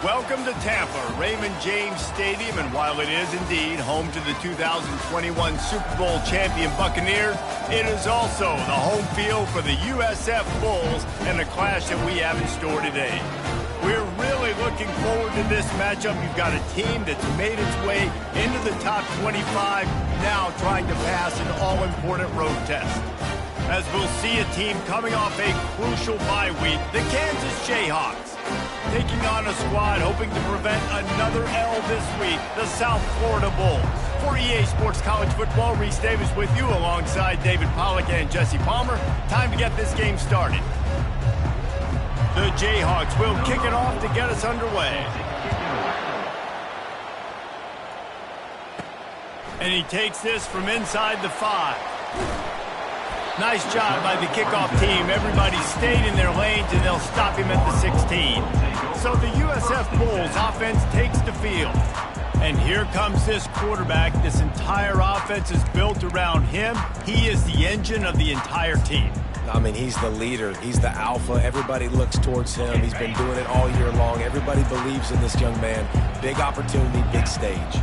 Welcome to Tampa, Raymond James Stadium, and while it is indeed home to the 2021 Super Bowl champion Buccaneers, it is also the home field for the USF Bulls and the clash that we have in store today. We're really looking forward to this matchup. You've got a team that's made its way into the top 25, now trying to pass an all-important road test. As we'll see a team coming off a crucial bye week, the Kansas Jayhawks, taking on a squad hoping to prevent another L this week, the South Florida Bulls. For EA Sports College Football, Reese Davis with you alongside David Pollack and Jesse Palmer. Time to get this game started. The Jayhawks will kick it off to get us underway. And he takes this from inside the 5. Nice job by the kickoff team. Everybody stayed in their lanes, and they'll stop him at the 16. So the USF Bulls offense takes the field. And here comes this quarterback. This entire offense is built around him. He is the engine of the entire team. I mean, he's the leader. He's the alpha. Everybody looks towards him. He's been doing it all year long. Everybody believes in this young man. Big opportunity, big stage.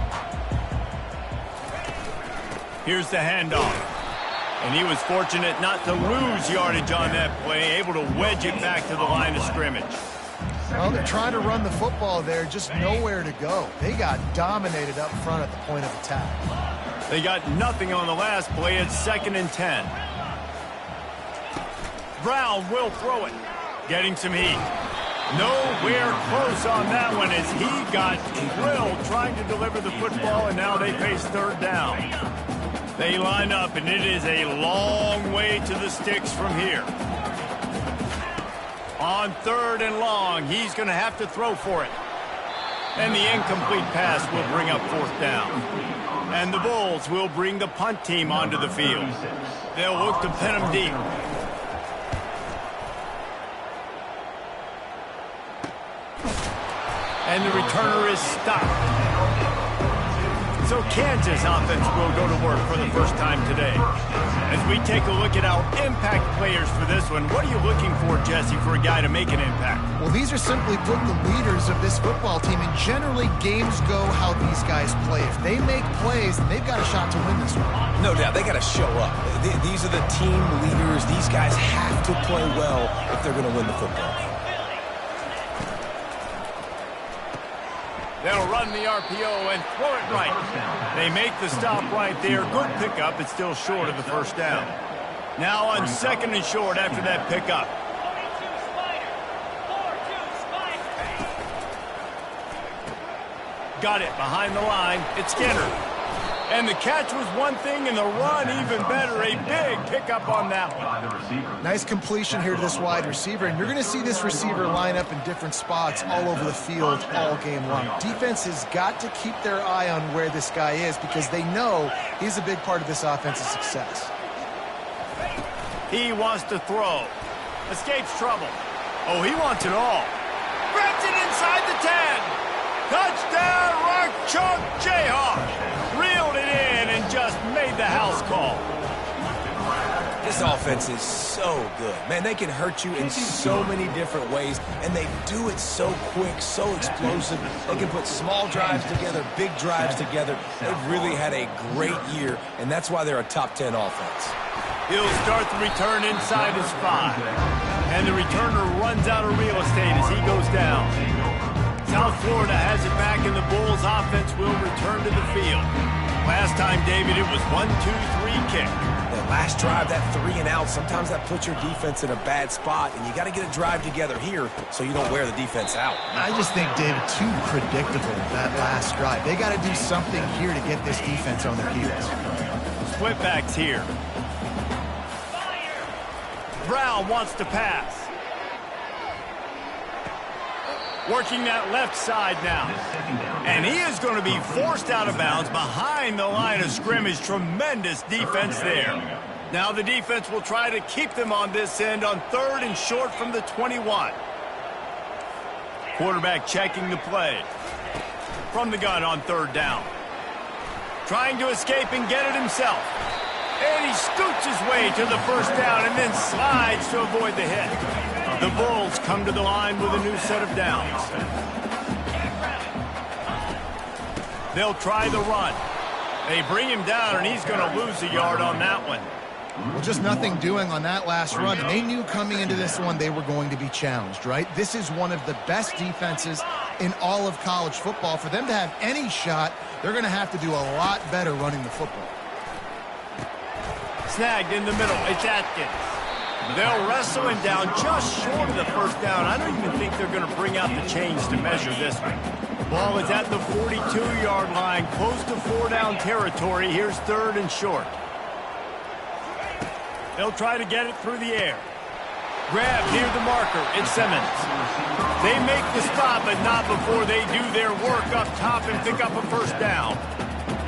Here's the handoff. And he was fortunate not to lose yardage on that play, able to wedge it back to the line of scrimmage. Well, they're trying to run the football there, just nowhere to go. They got dominated up front at the point of attack. They got nothing on the last play. It's 2nd and 10. Brown will throw it, getting some heat. Nowhere close on that one as he got drilled trying to deliver the football, and now they face 3rd down. They line up, and it is a long way to the sticks from here. On 3rd and long, he's going to have to throw for it. And the incomplete pass will bring up 4th down. And the Bulls will bring the punt team onto the field. They'll look to pin them deep. And the returner is stopped. So Kansas offense will go to work for the first time today. As we take a look at our impact players for this one, what are you looking for, Jesse, for a guy to make an impact? Well, these are simply put the leaders of this football team, and generally games go how these guys play. If they make plays, then they've got a shot to win this one. No doubt, they got to show up. These are the team leaders. These guys have to play well if they're going to win the football game. They'll run the RPO and throw it right. They make the stop right there. Good pickup. It's still short of the 1st down. Now on 2nd and short after that pickup. Got it behind the line. It's Skinner. And the catch was one thing, and the run even better. A big pickup on that one. Nice completion here to this wide receiver, and you're going to see this receiver line up in different spots all over the field all game long. Defense has got to keep their eye on where this guy is because they know he's a big part of this offense's success. He wants to throw. Escapes trouble. Oh, he wants it all. Grabs it inside the 10. Touchdown, Rock Chalk Jayhawks. Reeled it in and just made the house call. This offense is so good. Man, they can hurt you in so many different ways, and they do it so quick, so explosive. They can put small drives together, big drives together. They've really had a great year, and that's why they're a top 10 offense. He'll start the return inside his 5. And the returner runs out of real estate as he goes down. South Florida has it back, and the Bulls offense will return to the field. Last time, David, it was 1-2-3 kick. That last drive, that 3 and out, sometimes that puts your defense in a bad spot, and you got to get a drive together here so you don't wear the defense out. I just think, David, too predictable, that last drive. They got to do something here to get this defense on their heels. Split backs here. Brown wants to pass. Working that left side now. And he is going to be forced out of bounds behind the line of scrimmage. Tremendous defense there. Now the defense will try to keep them on this end on 3rd and short from the 21. Quarterback checking the play. From the gun on 3rd down. Trying to escape and get it himself. And he scoots his way to the 1st down and then slides to avoid the hit. The Bulls come to the line with a new set of downs. They'll try the run. They bring him down, and he's going to lose a yard on that one. Well, just nothing doing on that last run. And they knew coming into this one they were going to be challenged, right? This is one of the best defenses in all of college football. For them to have any shot, they're going to have to do a lot better running the football. Snagged in the middle. It's Atkins. They'll wrestle him down just short of the first down. I don't even think they're going to bring out the chains to measure this one. Ball is at the 42-yard line, close to 4-down territory. Here's 3rd and short. They'll try to get it through the air. Grab near the marker. It's Simmons. They make the stop, but not before they do their work up top and pick up a first down.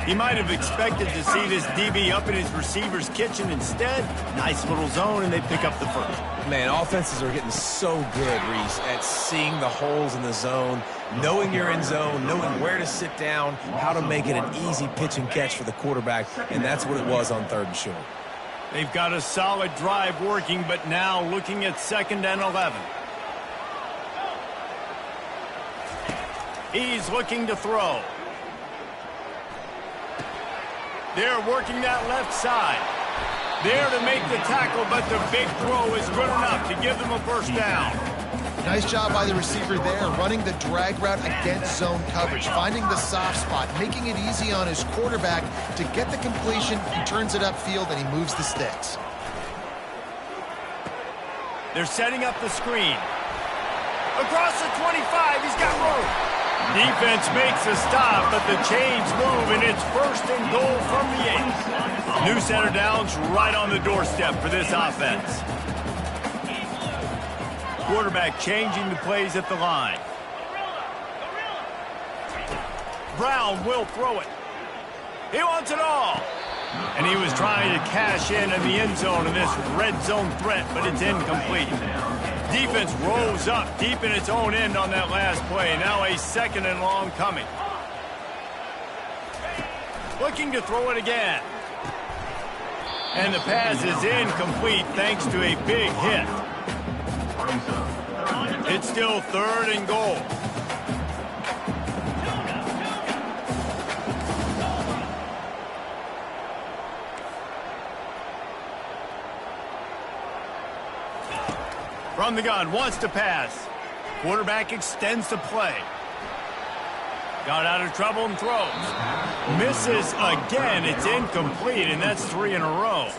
He might have expected to see this DB up in his receiver's kitchen. Instead, nice little zone, and they pick up the first. Man, offenses are getting so good, Reese, at seeing the holes in the zone, knowing you're in zone, knowing where to sit down, how to make it an easy pitch and catch for the quarterback, and that's what it was on 3rd and short. They've got a solid drive working, but now looking at 2nd and 11. He's looking to throw. They're working that left side. There to make the tackle, but the big throw is good enough to give them a first down. Nice job by the receiver there, running the drag route against zone coverage, finding the soft spot, making it easy on his quarterback to get the completion. He turns it upfield, and he moves the sticks. They're setting up the screen. Across the 25, he's got room. Defense makes a stop, but the chains move, and it's 1st and goal from the 8. New center downs right on the doorstep for this offense. Quarterback changing the plays at the line. Brown will throw it. He wants it all. And he was trying to cash in the end zone in this red zone threat, but it's incomplete. Defense rolls up deep in its own end on that last play. Now a 2nd and long coming. Looking to throw it again. And the pass is incomplete thanks to a big hit. It's still 3rd and goal. From the gun, wants to pass. Quarterback extends the play. Got out of trouble and throws. Misses again. It's incomplete, and that's 3 in a row.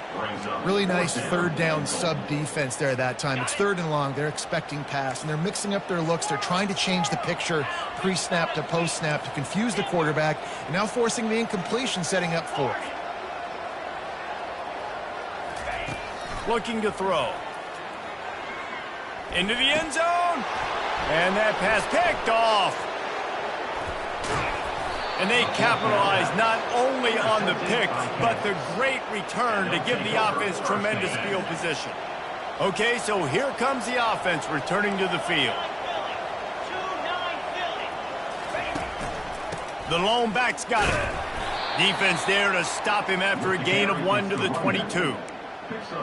Really nice 3rd down sub-defense there that time. It's 3rd and long. They're expecting pass, and they're mixing up their looks. They're trying to change the picture pre-snap to post-snap to confuse the quarterback, and now forcing the incompletion, setting up 4th. Looking to throw. Into the end zone. And that pass picked off. And they capitalize not only on the pick, but the great return to give the offense tremendous field position. Okay, so here comes the offense returning to the field. The lone back's got it. Defense there to stop him after a gain of 1 to the 22.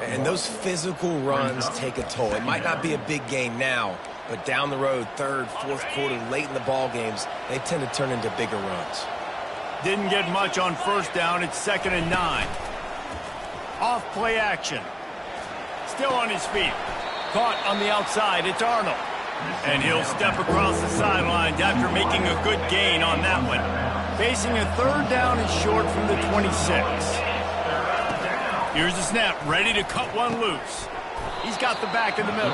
And those physical runs take a toll. It might not be a big gain now, but down the road, 3rd, 4th quarter, late in the ball games, they tend to turn into bigger runs. Didn't get much on 1st down. It's 2nd and 9. Off play action. Still on his feet. Caught on the outside. It's Arnold. And he'll step across the sidelines after making a good gain on that one. Facing a 3rd down and short from the 26. Here's the snap, ready to cut one loose. He's got the back in the middle.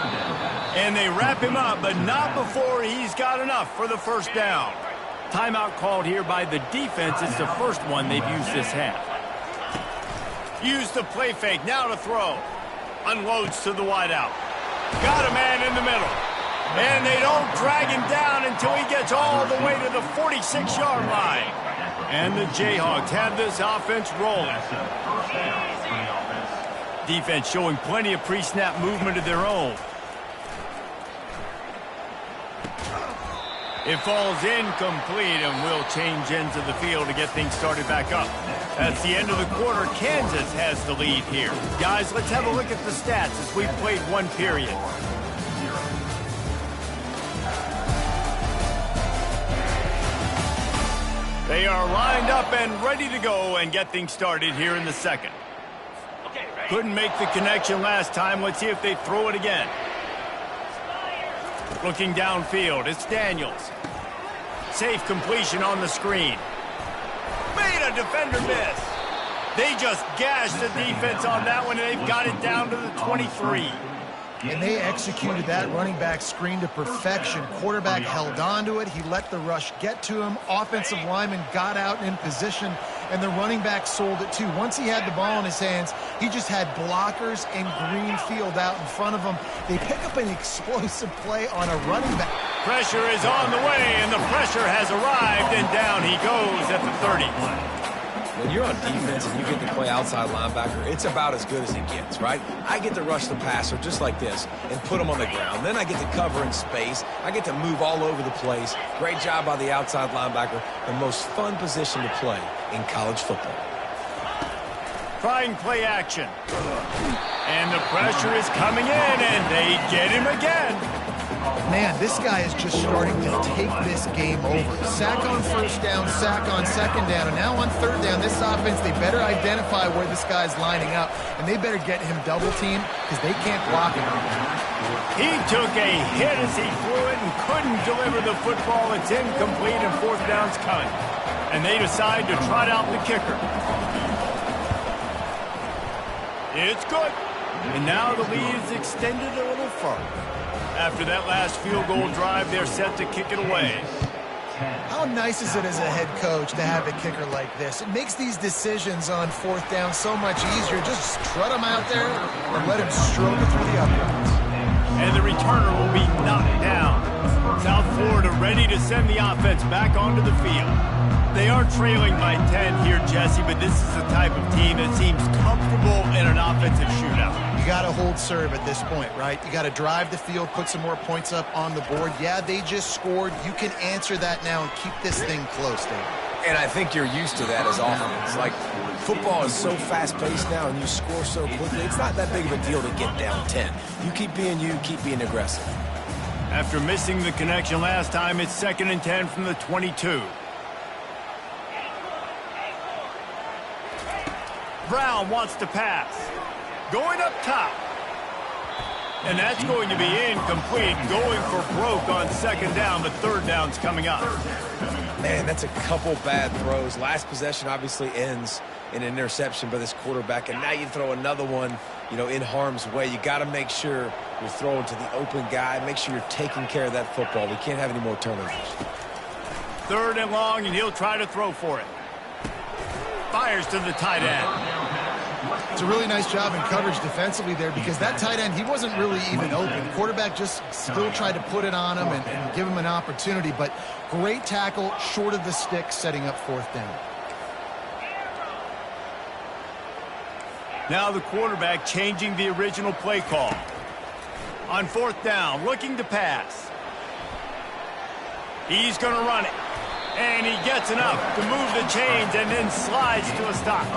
And they wrap him up, but not before he's got enough for the first down. Timeout called here by the defense. It's the first one they've used this half. Use the play fake, now to throw. Unloads to the wideout. Got a man in the middle. And they don't drag him down until he gets all the way to the 46-yard line. And the Jayhawks have this offense rolling. Defense showing plenty of pre-snap movement of their own. It falls incomplete and will change ends of the field to get things started back up. That's the end of the quarter. Kansas has the lead here. Guys, let's have a look at the stats as we've played one period. They are lined up and ready to go and get things started here in the second. Couldn't make the connection last time. Let's see if they throw it again. Looking downfield, it's Daniels. Safe completion on the screen. Made a defender miss. They just gashed the defense on that one, and they've got it down to the 23. And they executed that running back screen to perfection. Quarterback held on to it. He let the rush get to him. Offensive lineman got out and in position, and the running back sold it too. Once he had the ball in his hands, he just had blockers and green field out in front of him. They pick up an explosive play on a running back. Pressure is on the way, and the pressure has arrived, and down he goes at the 30. When you're on defense and you get to play outside linebacker, it's about as good as it gets, right? I get to rush the passer just like this and put him on the ground. Then I get to cover in space. I get to move all over the place. Great job by the outside linebacker. The most fun position to play in college football. Trying play action. And the pressure is coming in, and they get him again. Man, this guy is just starting to take this game over. Sack on first down, sack on second down, and now on third down, this offense, they better identify where this guy's lining up, and they better get him double teamed because they can't block him. He took a hit as he threw it and couldn't deliver the football. It's incomplete, and fourth down's coming. And they decide to trot out the kicker. It's good. And now the lead is extended a little further. After that last field goal drive, they're set to kick it away. How nice is it as a head coach to have a kicker like this? It makes these decisions on fourth down so much easier. Just trot him out there and let him stroke it through the uprights. And the returner will be knocked down. South Florida ready to send the offense back onto the field. They are trailing by 10 here, Jesse, but this is the type of team that seems comfortable in an offensive shootout. You got to hold serve at this point, right? You got to drive the field, put some more points up on the board. Yeah, they just scored. You can answer that now and keep this thing close, Dave. And I think you're used to that as offense. Like, football is so fast-paced now and you score so quickly, it's not that big of a deal to get down 10. You keep being aggressive. After missing the connection last time, it's 2nd and 10 from the 22. Brown wants to pass. Going up top. And that's going to be incomplete. Going for broke on second down, but third down's coming up. Man, that's a couple bad throws. Last possession obviously ends in an interception by this quarterback, and now you throw another one, in harm's way. You got to make sure you're throwing to the open guy. Make sure you're taking care of that football. We can't have any more turnovers. 3rd and long, and he'll try to throw for it. Fires to the tight end. It's a really nice job in coverage defensively there because that tight end, he wasn't really even open. The quarterback just still tried to put it on him and give him an opportunity, but great tackle short of the stick setting up fourth down. Now the quarterback changing the original play call. On fourth down, looking to pass. He's going to run it. And he gets enough to move the chains and then slides to a stop.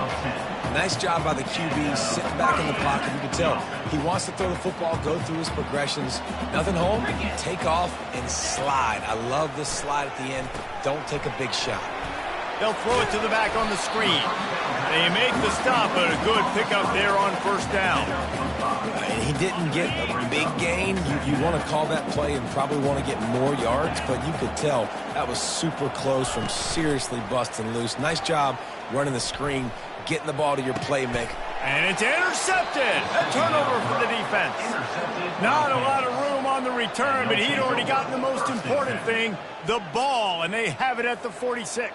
Nice job by the QB, sitting back in the pocket. You can tell he wants to throw the football, go through his progressions. Nothing home, take off and slide. I love this slide at the end. Don't take a big shot. They'll throw it to the back on the screen. They make the stop, but a good pickup there on first down. He didn't get a big gain. You want to call that play and probably want to get more yards, but you could tell that was super close from seriously busting loose. Nice job running the screen, getting the ball to your playmaker. And it's intercepted. A turnover for the defense. Not a lot of room on the return, but he'd already gotten the most important thing, the ball, and they have it at the 46.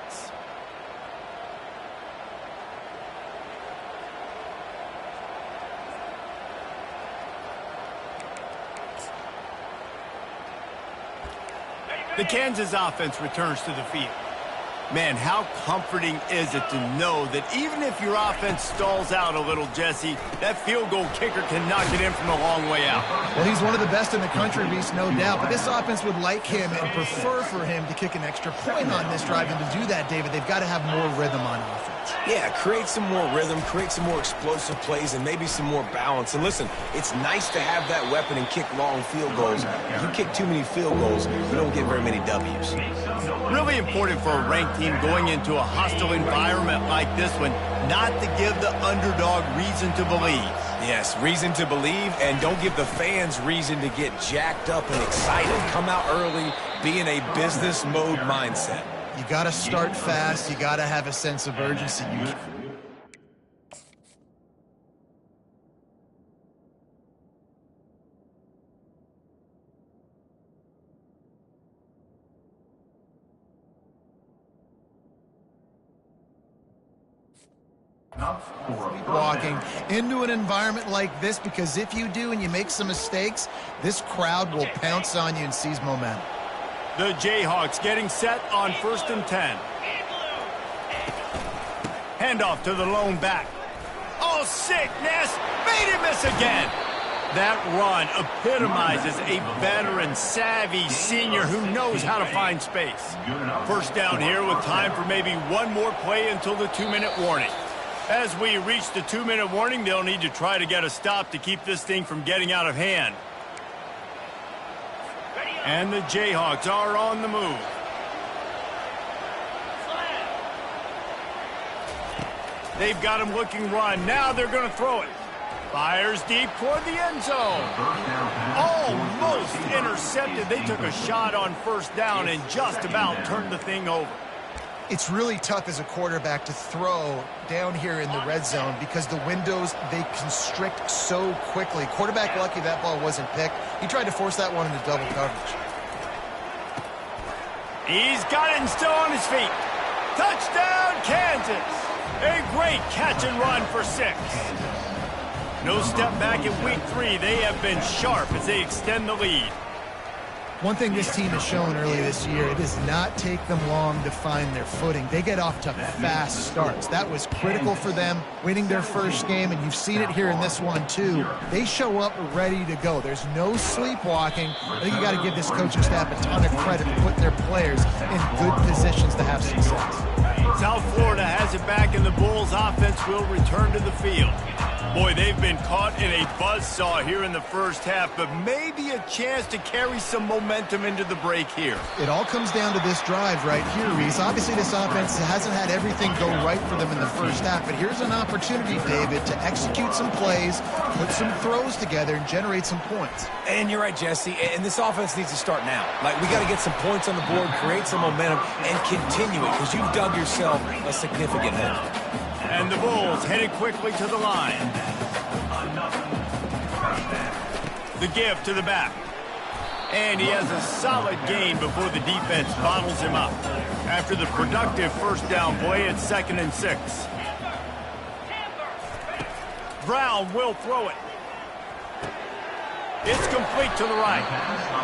The Kansas offense returns to the field. Man, how comforting is it to know that even if your offense stalls out a little, Jesse, that field goal kicker can knock it in from a long way out. Well, he's one of the best in the country, Reese, no doubt. But this offense would like him and prefer for him to kick an extra point on this drive. And to do that, David, they've got to have more rhythm on offense. Yeah, create some more rhythm, create some more explosive plays, and maybe some more balance. And listen, it's nice to have that weapon and kick long field goals. If you kick too many field goals, you don't get very many W's. Really important for a ranked team going into a hostile environment like this one not to give the underdog reason to believe. Yes, reason to believe, and don't give the fans reason to get jacked up and excited. Come out early, be in a business mode mindset. You got to start fast. You got to have a sense of urgency. Walking into an environment like this, because if you do and you make some mistakes, this crowd will pounce on you and seize momentum. The Jayhawks getting set on 1st and 10. Handoff to the lone back. Oh, sickness! Made him miss again! That run epitomizes a veteran, savvy senior who knows how to find space. First down here with time for maybe one more play until the 2-minute warning. As we reach the 2-minute warning, they'll need to try to get a stop to keep this thing from getting out of hand. And the Jayhawks are on the move. They've got him looking run. Now they're going to throw it. Fires deep toward the end zone. Almost intercepted. They took a shot on first down and just about turned the thing over. It's really tough as a quarterback to throw down here in the red zone because the windows, they constrict so quickly. Quarterback lucky that ball wasn't picked. He tried to force that one into double coverage. He's got it and still on his feet. Touchdown, Kansas. A great catch and run for 6. No step back in week 3. They have been sharp as they extend the lead. One thing this team has shown early this year, it does not take them long to find their footing. They get off to fast starts. That was critical for them, winning their first game, and you've seen it here in this one too. They show up ready to go. There's no sleepwalking. I think you got to give this coaching staff a ton of credit for putting their players in good positions to have success. South Florida has it back, and the Bulls offense will return to the field. Boy, they've been caught in a buzzsaw here in the first half, but maybe a chance to carry some momentum into the break here. It all comes down to this drive right here, Reese. Obviously, this offense hasn't had everything go right for them in the first half, but here's an opportunity, David, to execute some plays, put some throws together, and generate some points. And you're right, Jesse, and this offense needs to start now. Like, we got to get some points on the board, create some momentum, and continue it, because you've dug yourself a significant hole. And the Bulls headed quickly to the line. The give to the back. And he has a solid gain before the defense bottles him up. After the productive first down play, it's 2nd and 6. Brown will throw it. It's complete to the right.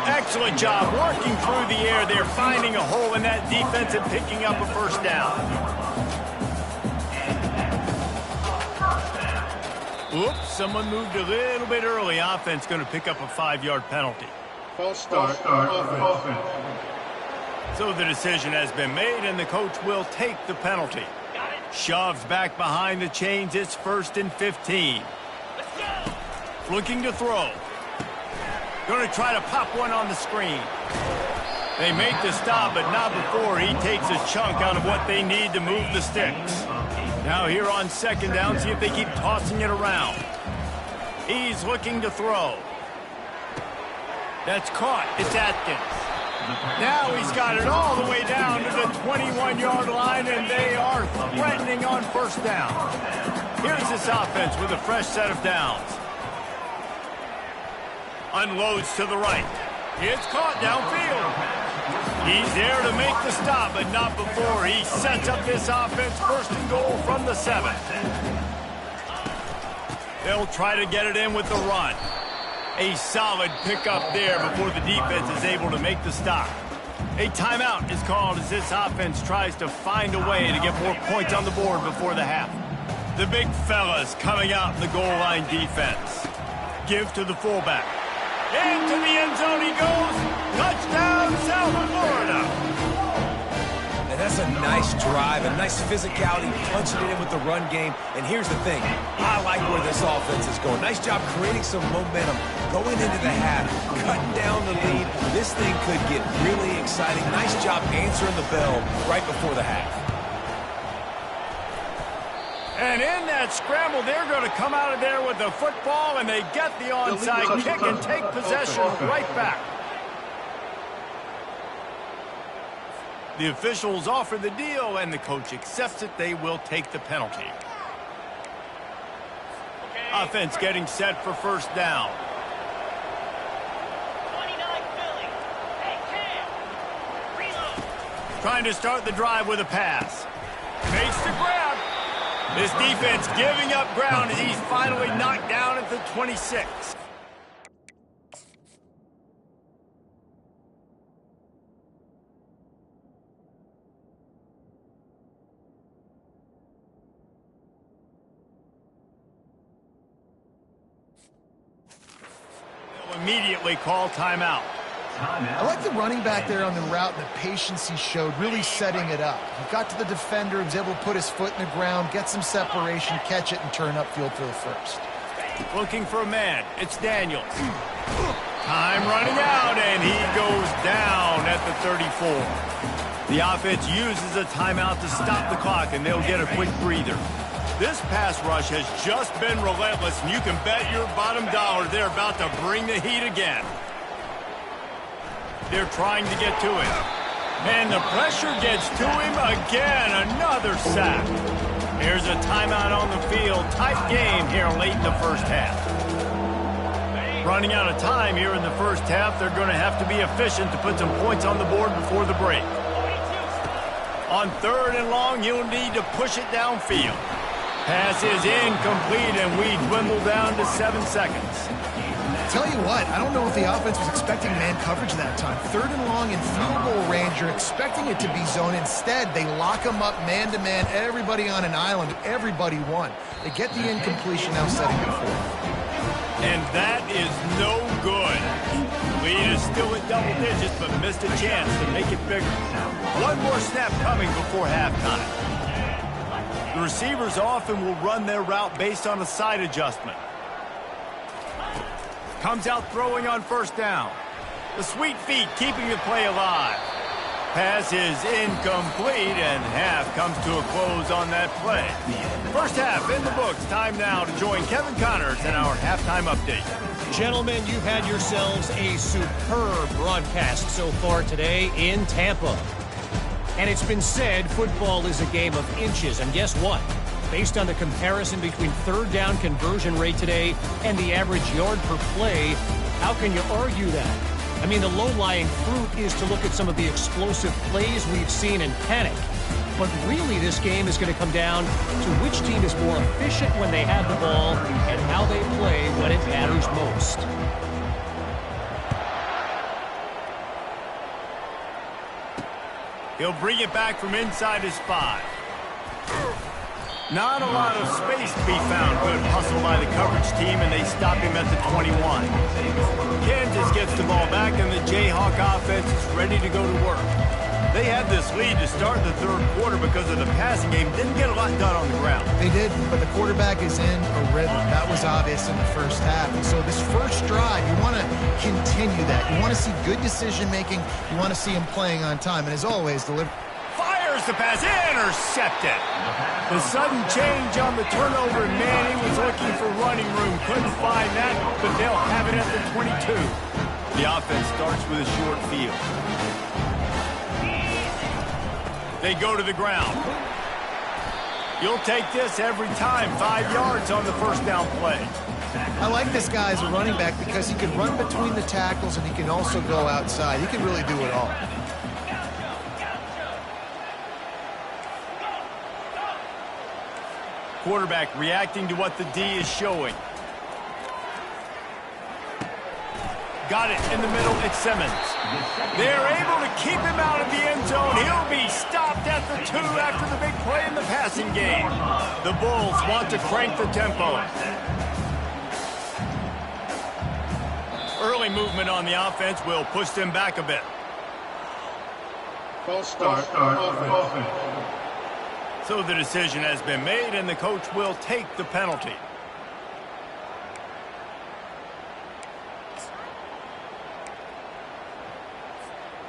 Excellent job working through the air there, finding a hole in that defense and picking up a first down. Oops, someone moved a little bit early. Offense going to pick up a 5-yard penalty. False start offense. So the decision has been made, and the coach will take the penalty. Shoves back behind the chains. It's 1st and 15. Looking to throw. Going to try to pop one on the screen. They make the stop, but not before he takes a chunk out of what they need to move the sticks. Now here on 2nd down, see if they keep tossing it around. He's looking to throw. That's caught. It's Atkins. Now he's got it all the way down to the 21-yard line, and they are threatening on first down. Here's this offense with a fresh set of downs. Unloads to the right. It's caught downfield. He's there to make the stop, but not before he sets up this offense 1st and goal from the 7. They'll try to get it in with the run. A solid pickup there before the defense is able to make the stop. A timeout is called as this offense tries to find a way to get more points on the board before the half. The big fellas coming out in the goal line defense. Give to the fullback. Into the end zone he goes. Touchdown, South Florida. And that's a nice drive, a nice physicality, punching it in with the run game. And here's the thing. I like where this offense is going. Nice job creating some momentum going into the half, cutting down the lead. This thing could get really exciting. Nice job answering the bell right before the half. And in that scramble, they're going to come out of there with the football, and they get the onside kick and take possession right back. The officials offer the deal, and the coach accepts it. They will take the penalty. Offense getting set for first down. 29 Philly. Hey, Cam. Reload. Trying to start the drive with a pass. Makes the grab. This defense giving up ground as he's finally knocked down at the 26. They'll immediately call timeout. I like the running back there on the route and the patience he showed, really setting it up. He got to the defender, was able to put his foot in the ground, get some separation, catch it, and turn upfield for the first. Looking for a man. It's Daniels. Time running out, and he goes down at the 34. The offense uses a timeout to stop the clock, and they'll get a quick breather. This pass rush has just been relentless, and you can bet your bottom dollar they're about to bring the heat again. They're trying to get to him. And the pressure gets to him again. Another sack. Here's a timeout on the field. Tight game here late in the first half. Running out of time here in the first half. They're going to have to be efficient to put some points on the board before the break. On 3rd and long, you'll need to push it downfield. Pass is incomplete, and we dwindle down to 7 seconds. Tell you what, I don't know if the offense was expecting man coverage that time. 3rd and long in field goal range, you're expecting it to be zone. Instead, they lock them up man-to-man, everybody on an island, everybody won. They get the incompletion, now setting it forward. And that is no good. Lead is still at double digits, but missed a chance to make it bigger. One more snap coming before halftime. The receivers often will run their route based on a side adjustment. Comes out throwing on first down. The sweet feet keeping the play alive. Pass is incomplete, and half comes to a close on that play. First half in the books. Time now to join Kevin Connors in our halftime update. Gentlemen, you've had yourselves a superb broadcast so far today in Tampa. And it's been said football is a game of inches, and guess what? Based on the comparison between 3rd down conversion rate today and the average yard per play, how can you argue that? I mean, the low-lying fruit is to look at some of the explosive plays we've seen and panic. But really, this game is going to come down to which team is more efficient when they have the ball and how they play when it matters most. He'll bring it back from inside his 5. Not a lot of space to be found. Good hustle by the coverage team, and they stop him at the 21. Kansas gets the ball back, and the Jayhawk offense is ready to go to work. They had this lead to start the 3rd quarter because of the passing game. Didn't get a lot done on the ground. They did, but the quarterback is in a rhythm. That was obvious in the first half. And so this first drive, you want to continue that. You want to see good decision-making. You want to see him playing on time. And as always, deliver. Fires the pass, intercepted. The sudden change on the turnover, and Manning was looking for running room. Couldn't find that, but they'll have it at the 22. The offense starts with a short field. They go to the ground. You'll take this every time. 5 yards on the first down play. I like this guy as a running back because he can run between the tackles and he can also go outside. He can really do it all. Quarterback reacting to what the D is showing. Got it in the middle. It's Simmons. They're able to keep him out of the end zone. He'll be stopped at the 2 after the big play in the passing game. The Bulls want to crank the tempo. Early movement on the offense will push them back a bit. False start. Offense. So the decision has been made, and the coach will take the penalty.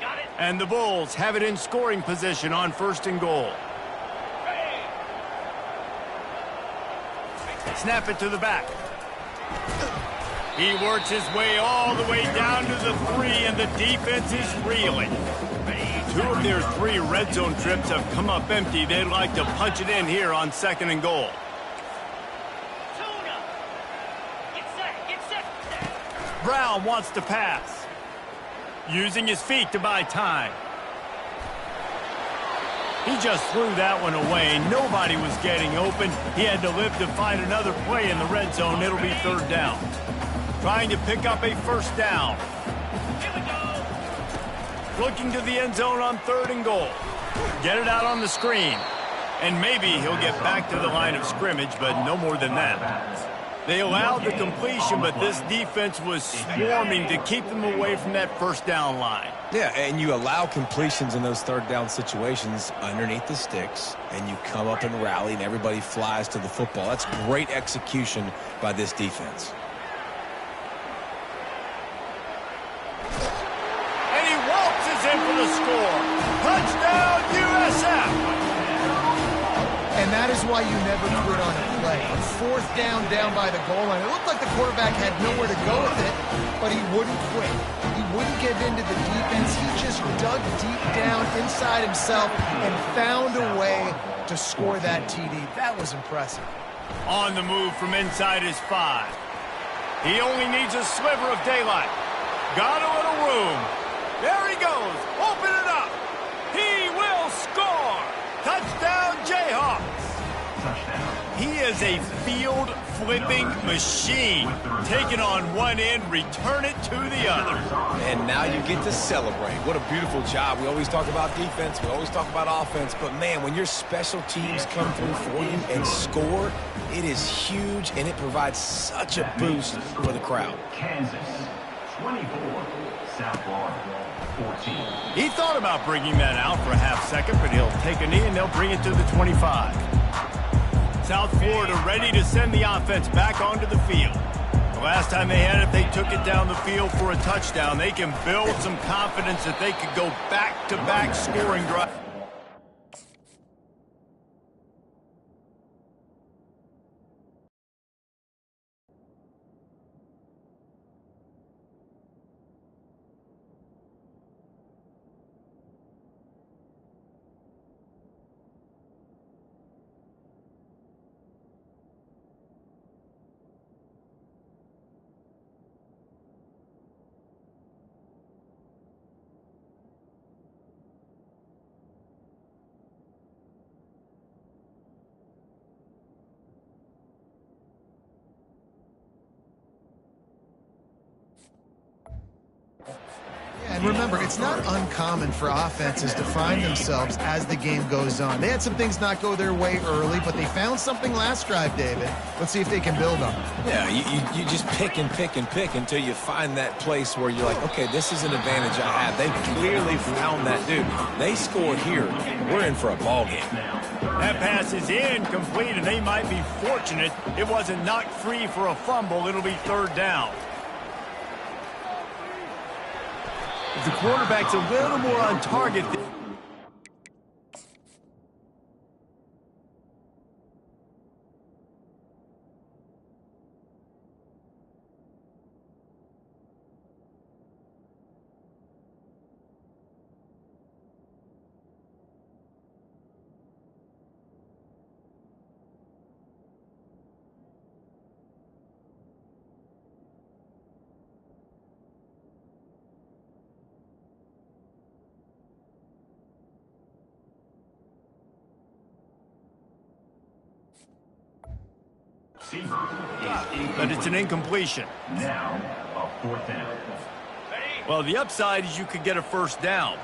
Got it. And the Bulls have it in scoring position on 1st and goal. Snap it to the back. He works his way all the way down to the 3, and the defense is reeling. 2 of their 3 red zone trips have come up empty. They'd like to punch it in here on 2nd and goal. Tuna. Get set. Brown wants to pass. Using his feet to buy time. He just threw that one away. Nobody was getting open. He had to live to find another play in the red zone. It'll be 3rd down. Trying to pick up a 1st down. Here we go. Looking to the end zone on 3rd and goal. Get it out on the screen. And maybe he'll get back to the line of scrimmage, but no more than that. They allowed the completion, but this defense was swarming to keep them away from that 1st down line. Yeah, and you allow completions in those 3rd down situations underneath the sticks, and you come up and rally, and everybody flies to the football. That's great execution by this defense. And he waltzes in for the score. Touchdown, USF! And that is why you never quit on a play. On 4th down by the goal line, it looked like the quarterback had nowhere to go with it, but he wouldn't quit. He wouldn't give in to the defense. He just dug deep down inside himself and found a way to score that TD. That was impressive. On the move from inside his 5. He only needs a sliver of daylight. Got a little room. There he goes. Open it up. He will score. Touchdown, Jayhawks. He is a field-flipping machine. Take it on one end, return it to the other. And now you get to celebrate. What a beautiful job. We always talk about defense. We always talk about offense. But, man, when your special teams come through for you and score, it is huge, and it provides such a boost for the crowd. Kansas, 24, South Florida, 14. He thought about bringing that out for a half second, but he'll take a knee, and they'll bring it to the 25. South Florida ready to send the offense back onto the field. The last time they had it, they took it down the field for a touchdown. They can build some confidence that they could go back-to-back scoring drive. And remember, it's not uncommon for offenses to find themselves as the game goes on. They had some things not go their way early, but they found something last drive, David. Let's see if they can build on it. Yeah, you just pick and pick and pick until you find that place where you're like, okay, this is an advantage I have. They clearly found that dude. They scored here. We're in for a ball game. That pass is incomplete, and they might be fortunate it wasn't knocked free for a fumble. It'll be 3rd down. If the quarterback's a little more on target. But it's an incompletion. Now, a 4th down. Well, the upside is you could get a 1st down.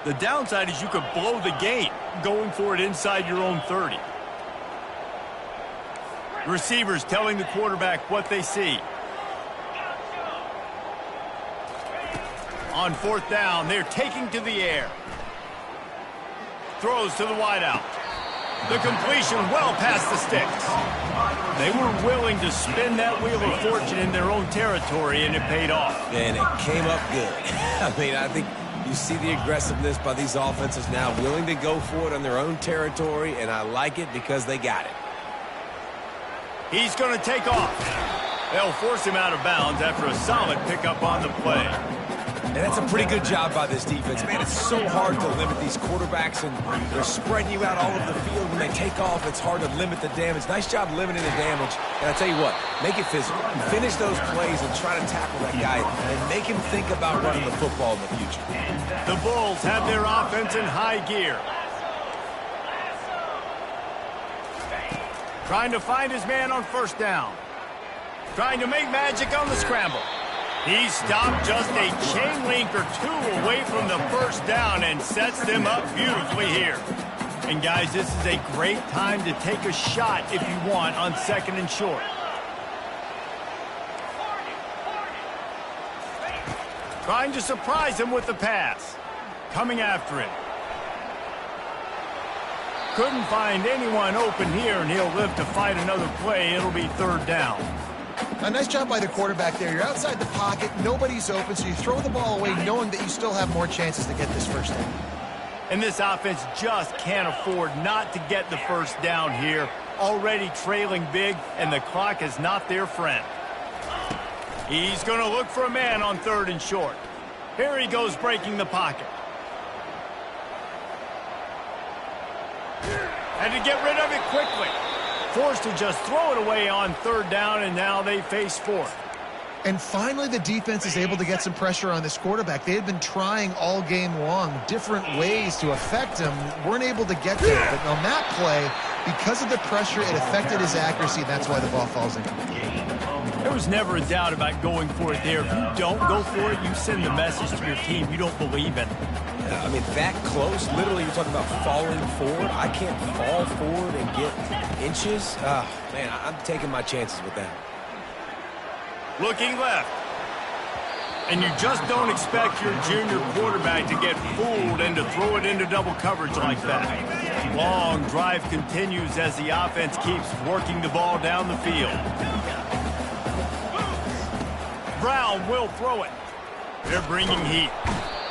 The downside is you could blow the game going for it inside your own 30. Receivers telling the quarterback what they see. On 4th down, they're taking to the air. throws to the wideout. The completion well past the sticks. They were willing to spin that wheel of fortune in their own territory, and it paid off. And it came up good. I mean, I think you see the aggressiveness by these offenses now, willing to go for it on their own territory, and I like it because they got it. He's going to take off. They'll force him out of bounds after a solid pickup on the play. And that's a pretty good job by this defense. Man, it's so hard to limit these quarterbacks, and they're spreading you out all over the field. When they take off, it's hard to limit the damage. Nice job limiting the damage. And I tell you what, make it physical. Finish those plays and try to tackle that guy and make him think about running the football in the future. The Bulls have their offense in high gear. Trying to find his man on first down. Trying to make magic on the scramble. He stopped just a chain link or two away from the first down and sets them up beautifully here. And guys, this is a great time to take a shot if you want on second and short. Trying to surprise him with the pass. Coming after it. Couldn't find anyone open here, and he'll live to fight another play. It'll be third down. A nice job by the quarterback there. You're outside the pocket, nobody's open, so you throw the ball away knowing that you still have more chances to get this first down. And this offense just can't afford not to get the first down here. Already trailing big, and the clock is not their friend. He's going to look for a man on third and short. Here he goes breaking the pocket. Had to get rid of it quickly. Forced to just throw it away on third down, and now they face fourth. And finally, the defense is able to get some pressure on this quarterback. They had been trying all game long different ways to affect him. Weren't able to get there. But on that play, because of the pressure, it affected his accuracy, and that's why the ball falls incomplete. There was never a doubt about going for it there. If you don't go for it, you send the message to your team you don't believe in it. I mean, that close, literally you're talking about falling forward. I can't fall forward and get inches. Man, I'm taking my chances with that. Looking left. And you just don't expect your junior quarterback to get fooled and to throw it into double coverage like that. Long drive continues as the offense keeps working the ball down the field. Brown will throw it. They're bringing heat.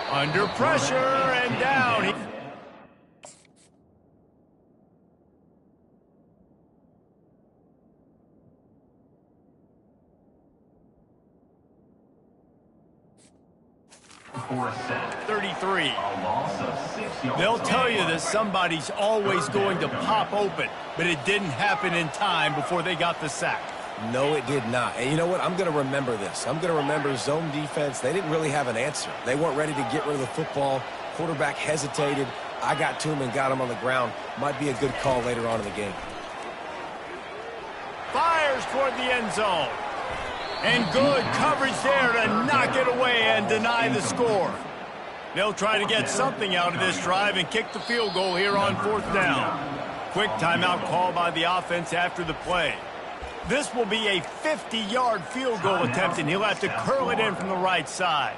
Under pressure and down. For set. 33. A loss of 6 yards. They'll tell you that somebody's always going to pop open, but it didn't happen in time before they got the sack. No, it did not. And you know what? I'm going to remember this. I'm going to remember zone defense. They didn't really have an answer. They weren't ready to get rid of the football. Quarterback hesitated. I got to him and got him on the ground. Might be a good call later on in the game. Fires toward the end zone. And good coverage there to knock it away and deny the score. They'll try to get something out of this drive and kick the field goal here on fourth down. Quick timeout call by the offense after the play. This will be a 50-yard field goal attempt, and he'll have to curl it in from the right side.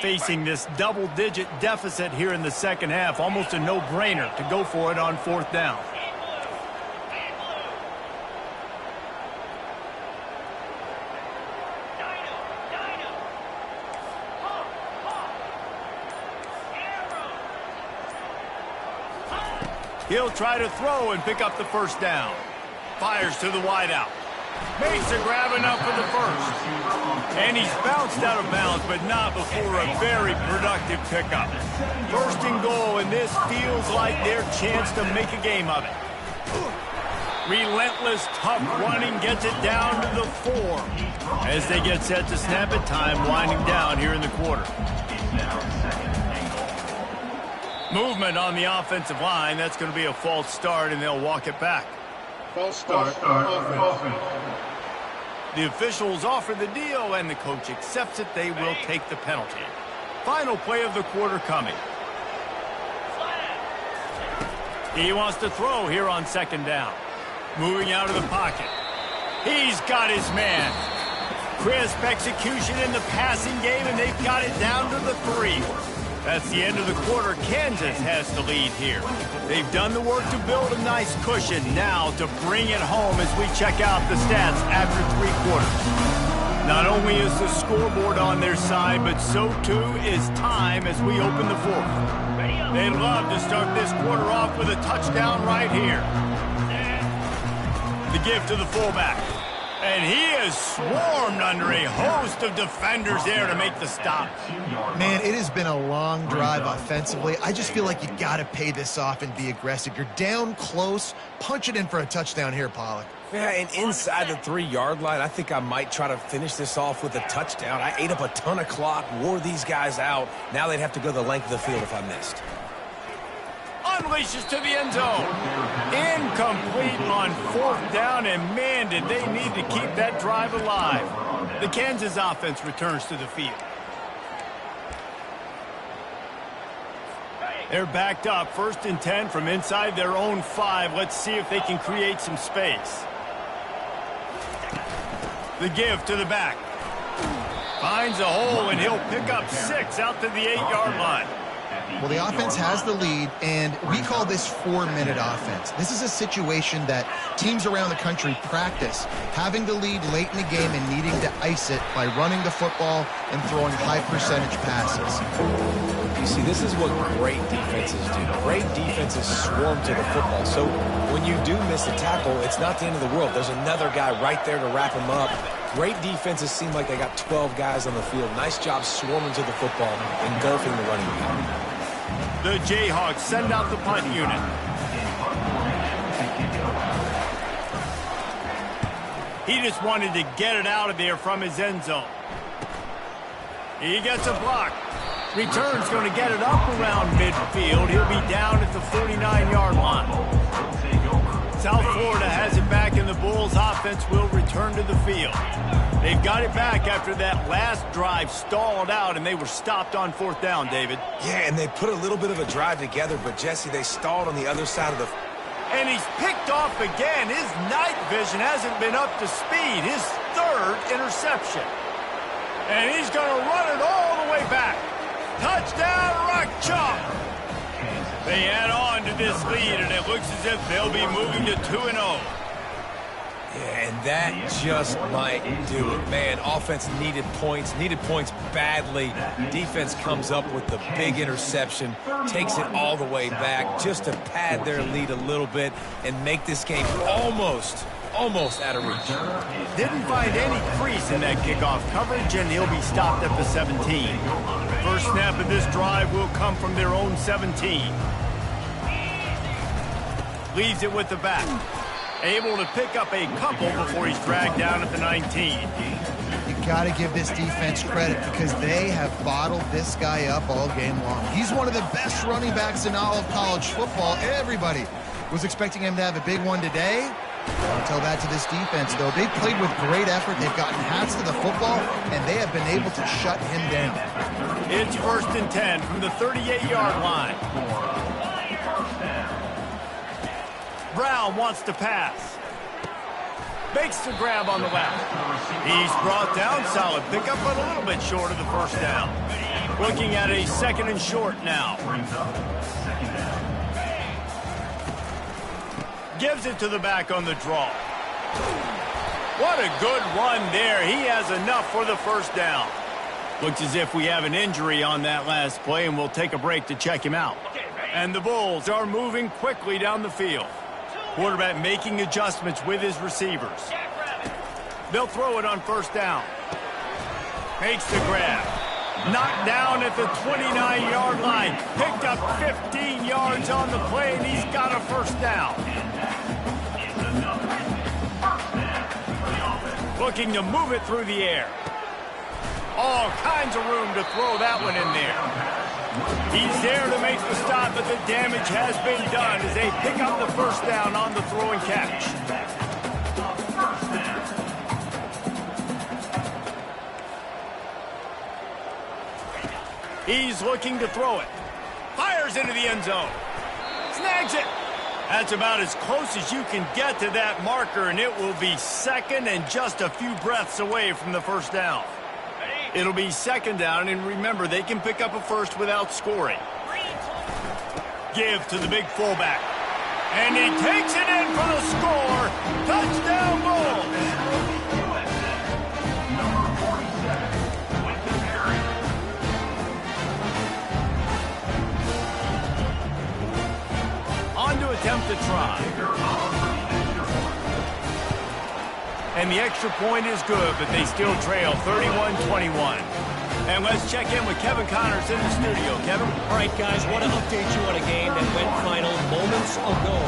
Facing this double-digit deficit here in the second half, almost a no-brainer to go for it on fourth down. He'll try to throw and pick up the first down. Fires to the wideout. Makes a grab enough for the first. And he's bounced out of bounds, but not before a very productive pickup. First and goal, and this feels like their chance to make a game of it. Relentless, tough running gets it down to the 4. As they get set to snap it, time winding down here in the quarter. Movement on the offensive line. That's going to be a false start, and they'll walk it back. False start. Offense. The officials offer the deal, and the coach accepts it. They will take the penalty. Final play of the quarter coming. He wants to throw here on second down. Moving out of the pocket. He's got his man. Crisp execution in the passing game, and they've got it down to the 3. That's the end of the quarter. Kansas has the lead here. They've done the work to build a nice cushion. Now to bring it home as we check out the stats after 3 quarters. Not only is the scoreboard on their side, but so too is time as we open the 4th. They'd love to start this quarter off with a touchdown right here. The give to the fullback. And he is swarmed under a host of defenders there to make the stop. Man, it has been a long drive offensively. I just feel like you got to pay this off and be aggressive. You're down close. Punch it in for a touchdown here, Pollock. Yeah, and inside the 3-yard line, I think I might try to finish this off with a touchdown. I ate up a ton of clock, wore these guys out. Now they'd have to go the length of the field if I missed. Unleashes to the end zone. Incomplete on 4th down, and man, did they need to keep that drive alive. The Kansas offense returns to the field. They're backed up, 1st and 10 from inside their own 5. Let's see if they can create some space. The give to the back. Finds a hole, and he'll pick up 6 out to the 8-yard line. Well, the offense has the lead, and we call this 4-minute offense. This is a situation that teams around the country practice, having the lead late in the game and needing to ice it by running the football and throwing high-percentage passes. You see, this is what great defenses do. Great defenses swarm to the football. So when you do miss a tackle, it's not the end of the world. There's another guy right there to wrap him up. Great defenses seem like they got 12 guys on the field. Nice job swarming to the football, engulfing the running game. The Jayhawks send out the punt unit. He just wanted to get it out of there from his end zone. He gets a block. Return's going to get it up around midfield. He'll be down at the 49-yard line. South Florida has it back, and the Bulls offense will return to the field. They've got it back after that last drive stalled out, and they were stopped on 4th down, David. Yeah, and they put a little bit of a drive together, but, Jesse, they stalled on the other side of the... And he's picked off again. His night vision hasn't been up to speed. His 3rd interception. And he's going to run it all the way back. Touchdown, Rock Chalk. They add on to this lead, and it looks as if they'll be moving to 2-0. Yeah, and that just might do it. Man, offense needed points badly. Defense comes up with the big interception, takes it all the way back just to pad their lead a little bit and make this game almost out of reach. Didn't find any crease in that kickoff coverage, and he'll be stopped at the 17. First snap of this drive will come from their own 17. Leaves it with the back. Able to pick up a couple before he's dragged down at the 19. You got to give this defense credit because they have bottled this guy up all game long. He's one of the best running backs in all of college football. Everybody was expecting him to have a big one today. Don't tell that to this defense, though. They played with great effort. They've gotten hats to the football, and they have been able to shut him down. It's 1st and 10 from the 38-yard line. Brown wants to pass. Makes the grab on the left. He's brought down, solid pickup, but a little bit short of the 1st down. Looking at a 2nd and short now. Gives it to the back on the draw. What a good run there. He has enough for the 1st down. Looks as if we have an injury on that last play, and we'll take a break to check him out. And the Bulls are moving quickly down the field. Quarterback making adjustments with his receivers. They'll throw it on 1st down. Makes the grab. Knocked down at the 29-yard line. Picked up 15 yards on the play, and he's got a 1st down. Looking to move it through the air. All kinds of room to throw that one in there. He's there to make the stop, but the damage has been done as they pick up the 1st down on the throw and catch. He's looking to throw it. Fires into the end zone. Snags it. That's about as close as you can get to that marker, and it will be 2nd and just a few breaths away from the 1st down. It'll be second down, and remember, they can pick up a first without scoring. Give to the big fullback. And he takes it in for the score. Touchdown, Bulls. Number 47, with the carry. On to attempt to try. And the extra point is good, but they still trail 31-21. And let's check in with Kevin Connors in the studio. Kevin? All right, guys, want to update you on a game that went final moments ago.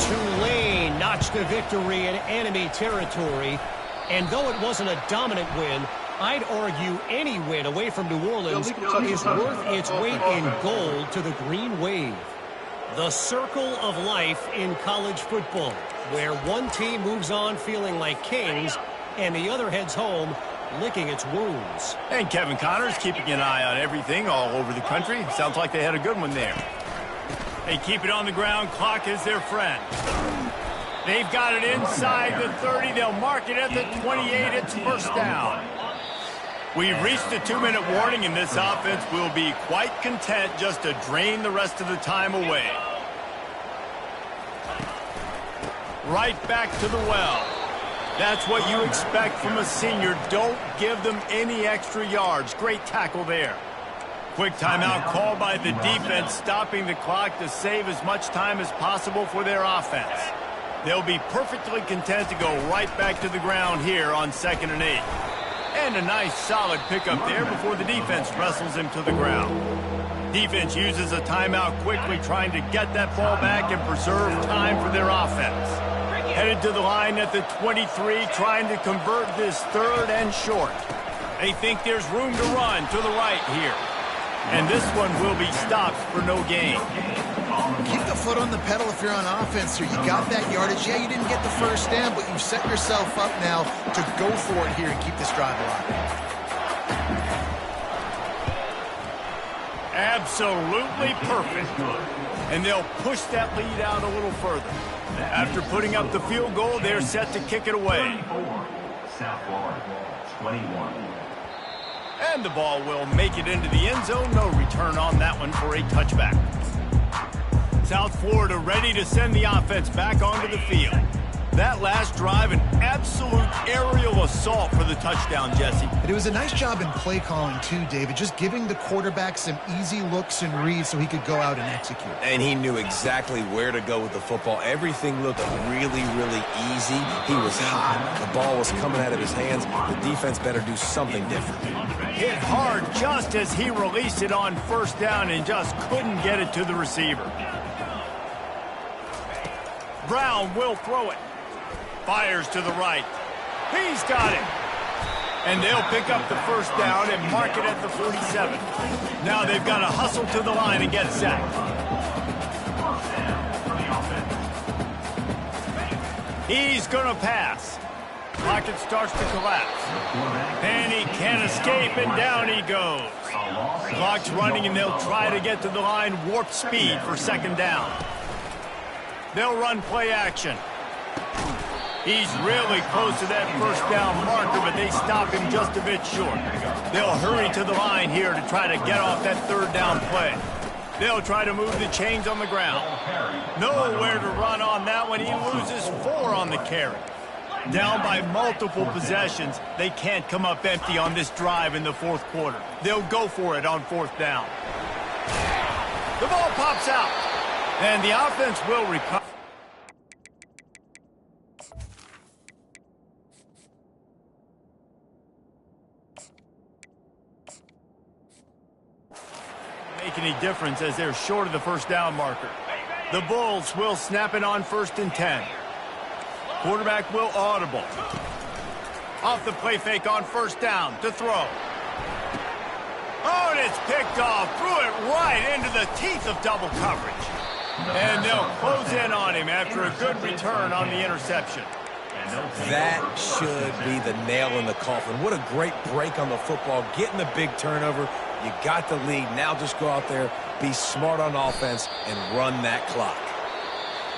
Tulane notched a victory in enemy territory. And though it wasn't a dominant win, I'd argue any win away from New Orleans is worth its weight in gold to the Green Wave. The circle of life in college football, where one team moves on feeling like kings and the other heads home licking its wounds. And Kevin Connors keeping an eye on everything all over the country. Sounds like they had a good one there. They keep it on the ground. Clock is their friend. They've got it inside the 30. They'll mark it at the 28. It's first down. We've reached a 2-minute warning, and this offense will be quite content just to drain the rest of the time away. Right back to the well. That's what you expect from a senior. Don't give them any extra yards. Great tackle there. Quick timeout called by the defense, stopping the clock to save as much time as possible for their offense. They'll be perfectly content to go right back to the ground here on 2nd and 8. And a nice solid pickup there before the defense wrestles him to the ground. Defense uses a timeout quickly, trying to get that ball back and preserve time for their offense. Headed to the line at the 23, trying to convert this 3rd and short. They think there's room to run to the right here. And this one will be stopped for no gain. Keep the foot on the pedal if you're on offense here. You got that yardage. Yeah, you didn't get the first down, but you've set yourself up now to go for it here and keep this drive alive. Absolutely perfect. And they'll push that lead out a little further. After putting up the field goal, they're set to kick it away. South Florida, 21. And the ball will make it into the end zone. No return on that one for a touchback. South Florida ready to send the offense back onto the field. That last drive, an absolute aerial assault for the touchdown, Jesse. It was a nice job in play calling too, David, just giving the quarterback some easy looks and reads so he could go out and execute. And he knew exactly where to go with the football. Everything looked really, really easy. He was hot. The ball was coming out of his hands. The defense better do something different. Hit hard just as he released it on first down and just couldn't get it to the receiver. Brown will throw it. Fires to the right. He's got it. And they'll pick up the first down and mark it at the 47. Now they've got to hustle to the line and get sacked. He's going to pass. Pocket starts to collapse. And he can't escape, and down he goes. Clock's running, and they'll try to get to the line warp speed for second down. They'll run play action. He's really close to that first down marker, but they stop him just a bit short. They'll hurry to the line here to try to get off that third down play. They'll try to move the chains on the ground. Nowhere to run on that one. He loses 4 on the carry. Down by multiple possessions, they can't come up empty on this drive in the fourth quarter. They'll go for it on fourth down. The ball pops out, and the offense will recover. Make any difference as they're short of the first down marker. The Bulls will snap it on 1st and 10. Quarterback will audible. Off the play fake on first down to throw. Oh, and it's picked off. Threw it right into the teeth of double coverage. And they'll close in on him after a good return on the interception. That should be the nail in the coffin. What a great break on the football. Getting the big turnover. You got the lead. Now just go out there, be smart on offense, and run that clock.